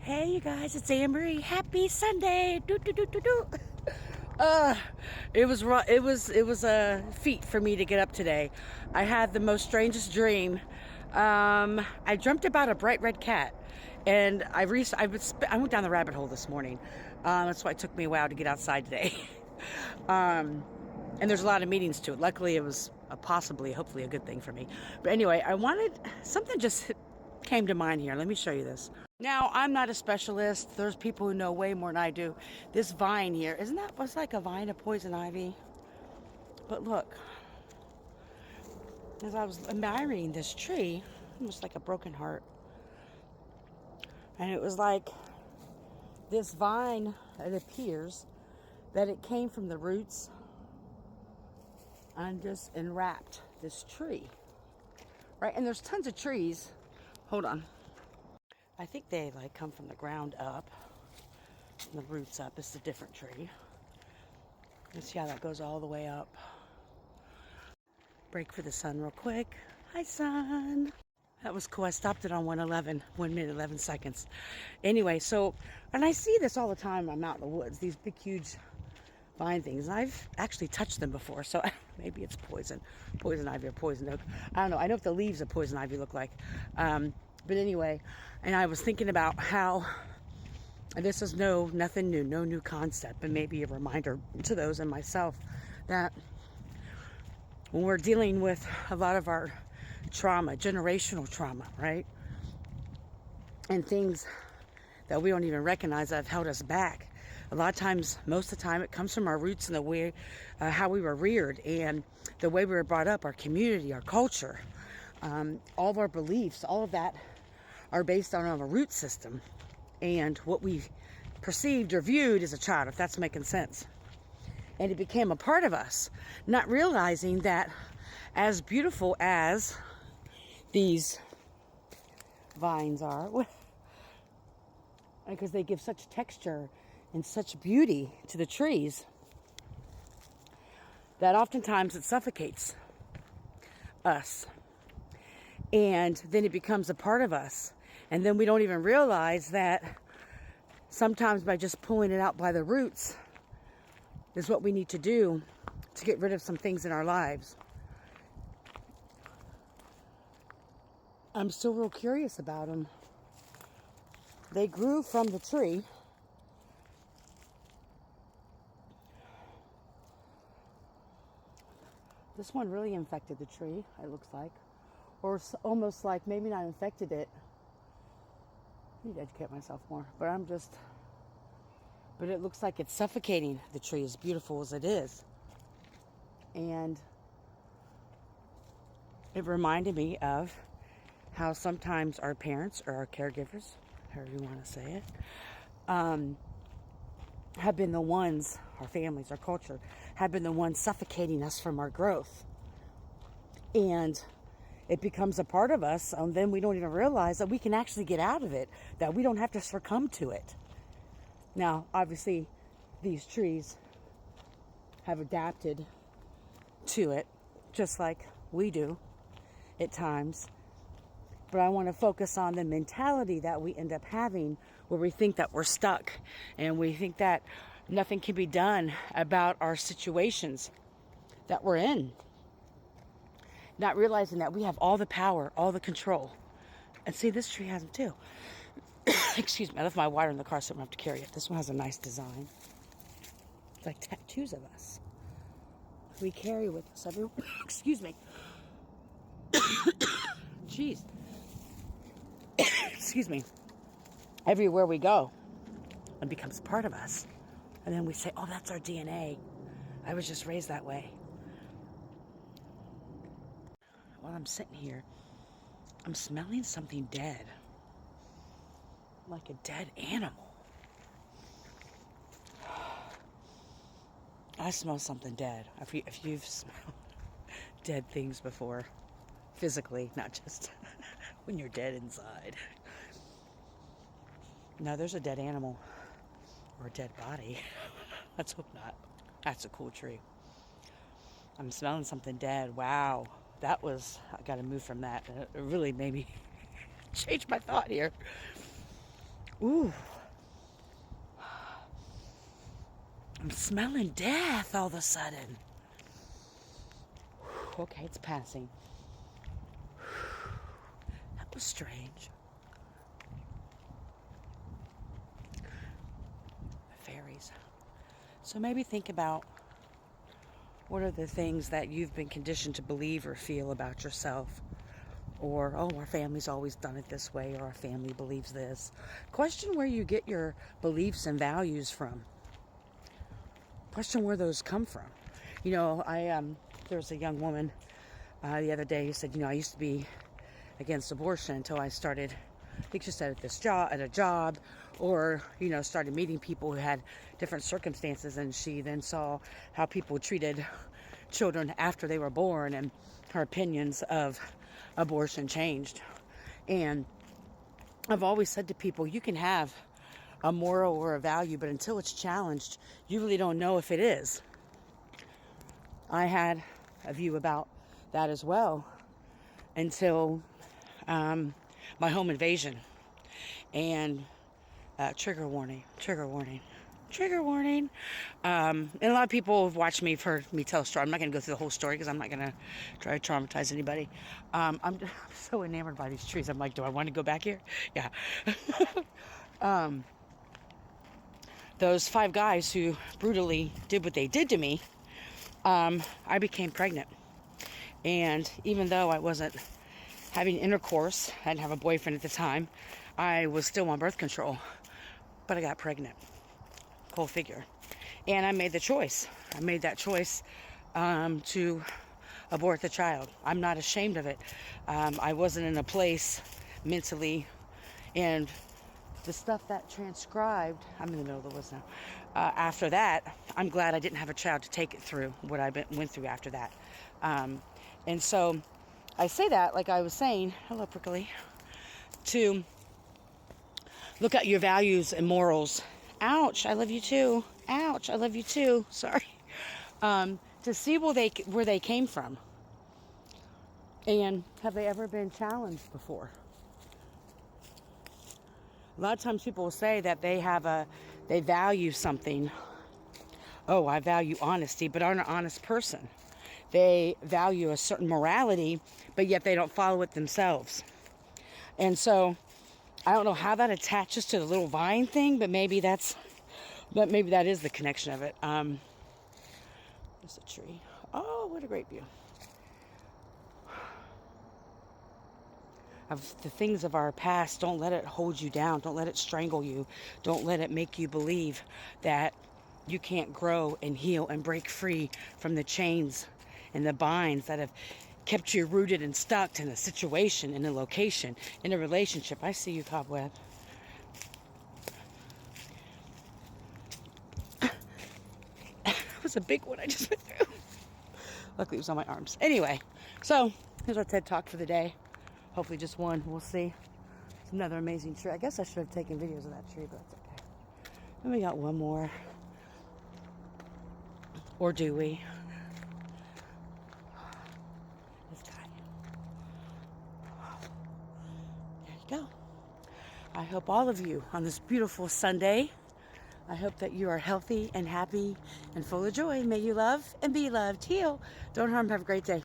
Hey you guys, it's Anne-Marie. Happy Sunday. Do do do do do. It was a feat for me to get up today. I had the most strangest dream. I dreamt about a bright red cat, and I went down the rabbit hole this morning. That's why it took me a while to get outside today. And there's a lot of meanings to it. Luckily, it was hopefully a good thing for me. But anyway, something just came to mind here. Let me show you this. Now, I'm not a specialist. There's people who know way more than I do. This vine here, what's like a vine of poison ivy? But look, as I was admiring this tree, almost like a broken heart. And it was like this vine, it appears that it came from the roots and just enwrapped this tree. Right? And there's tons of trees. Hold on. I think they like come from the ground up, from the roots up. It's a different tree. Let's see how that goes all the way up. Break for the sun real quick. Hi, sun. That was cool. I stopped it on 1:11, 1 minute, 11 seconds. Anyway, and I see this all the time. I'm out in the woods, these big, huge vine things. And I've actually touched them before, so maybe it's poison ivy or poison oak. I don't know. I know what the leaves of poison ivy look like. But anyway, and I was thinking about how this is nothing new, no new concept, but maybe a reminder to those and myself that when we're dealing with a lot of our trauma, generational trauma, right? And things that we don't even recognize that have held us back. A lot of times, most of the time, it comes from our roots and the way, how we were reared and the way we were brought up, our community, our culture, all of our beliefs, all of that are based on our root system and what we perceived or viewed as a child, if that's making sense. And it became a part of us, not realizing that as beautiful as these vines are, because they give such texture and such beauty to the trees, that oftentimes it suffocates us. And then it becomes a part of us. And then we don't even realize that sometimes by just pulling it out by the roots is what we need to do to get rid of some things in our lives. I'm still real curious about them. They grew from the tree. This one really infected the tree, it looks like. Or almost like maybe not infected it. I need to educate myself more. But it looks like it's suffocating the tree, as beautiful as it is. And it reminded me of how sometimes our parents or our caregivers, however you want to say it, have been the ones, our families, our culture, have been the ones suffocating us from our growth. And it becomes a part of us, and then we don't even realize that we can actually get out of it, that we don't have to succumb to it. Now, obviously, these trees have adapted to it, just like we do at times. But I want to focus on the mentality that we end up having, where we think that we're stuck, and we think that nothing can be done about our situations that we're in. Not realizing that we have all the power, all the control. And see, this tree has them too. Excuse me, I left my water in the car so I don't have to carry it. This one has a nice design. It's like tattoos of us. We carry with us everywhere. Excuse me. Jeez. Excuse me. Everywhere we go, it becomes part of us. And then we say, oh, that's our DNA. I was just raised that way. While I'm sitting here, I'm smelling something dead. Like a dead animal. I smell something dead. If you've smelled dead things before, physically, not just when you're dead inside. No, there's a dead animal or a dead body. Let's hope not. That's a cool tree. I'm smelling something dead. Wow. I got to move from that. It really made me change my thought here. Ooh. I'm smelling death all of a sudden. Okay, it's passing. That was strange. Fairies. So maybe think about what are the things that you've been conditioned to believe or feel about yourself. Or, oh, our family's always done it this way, or our family believes this. Question where you get your beliefs and values from. Question where those come from. You know, there was a young woman the other day who said, you know, I used to be against abortion until I started, I think she said at a job, or, you know, started meeting people who had different circumstances, and she then saw how people treated children after they were born, and her opinions of abortion changed. And I've always said to people, you can have a moral or a value, but until it's challenged, you really don't know if it is. I had a view about that as well until my home invasion. And trigger warning. And a lot of people have watched me, for me tell a story. I'm not going to go through the whole story because I'm not going to try to traumatize anybody. I'm so enamored by these trees. I'm like, do I want to go back here? Yeah. Those 5 guys who brutally did what they did to me, I became pregnant. And even though I wasn't having intercourse, I didn't have a boyfriend at the time, I was still on birth control. But I got pregnant. Whole figure. And I made the choice. I made that choice to abort the child. I'm not ashamed of it. I wasn't in a place mentally, and the stuff that transcribed, I'm in the middle of the woods now. After that, I'm glad I didn't have a child to take it through what I went through after that. And so I say that, like I was saying, hello, Prickly, to look at your values and morals. Ouch, I love you too. Ouch, I love you too. Sorry. To see where they came from. And have they ever been challenged before? A lot of times people will say that they value something. Oh, I value honesty, but aren't an honest person. They value a certain morality, but yet they don't follow it themselves. And so I don't know how that attaches to the little vine thing, but maybe that is the connection of it. There's a tree. Oh, what a great view. Of the things of our past, don't let it hold you down. Don't let it strangle you. Don't let it make you believe that you can't grow and heal and break free from the chains and the binds that have kept you rooted and stuck in a situation, in a location, in a relationship. I see you, Cobweb. That was a big one I just went through. Luckily it was on my arms. Anyway, so here's our TED Talk for the day. Hopefully just one. We'll see. It's another amazing tree. I guess I should have taken videos of that tree, but that's okay. And we got one more. Or do we? This guy. There you go. I hope all of you on this beautiful Sunday, I hope that you are healthy and happy and full of joy. May you love and be loved. Heal. Don't harm. Have a great day.